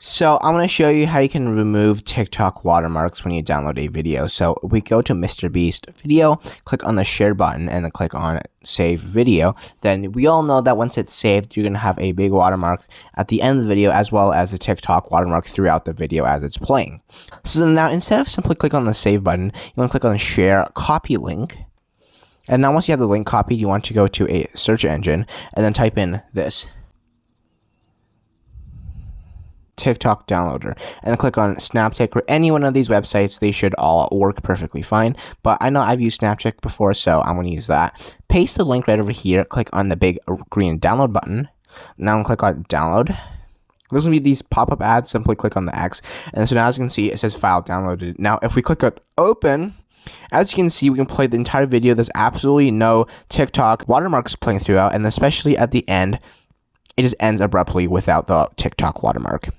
So I'm going to show you how you can remove TikTok watermarks when you download a video. So we go to Mr. Beast video, click on the share button, and then click on save video. Then we all know that once it's saved, you're going to have a big watermark at the end of the video, as well as a TikTok watermark throughout the video as it's playing. So now instead of simply click on the save button, you want to click on share copy link. And now once you have the link copied, you want to go to a search engine and then type in this TikTok downloader, and then click on Snaptic or any one of these websites. They should all work perfectly fine, but I know I've used Snaptic before, so I'm going to use that. Paste the link right over here, click on the big green download button. Now click on download. There's going to be these pop-up ads. Simply click on the X, and so now as you can see, it says file downloaded. Now if we click on open, as you can see, we can play the entire video. There's absolutely no TikTok watermarks playing throughout, and especially at the end, it just ends abruptly without the TikTok watermark.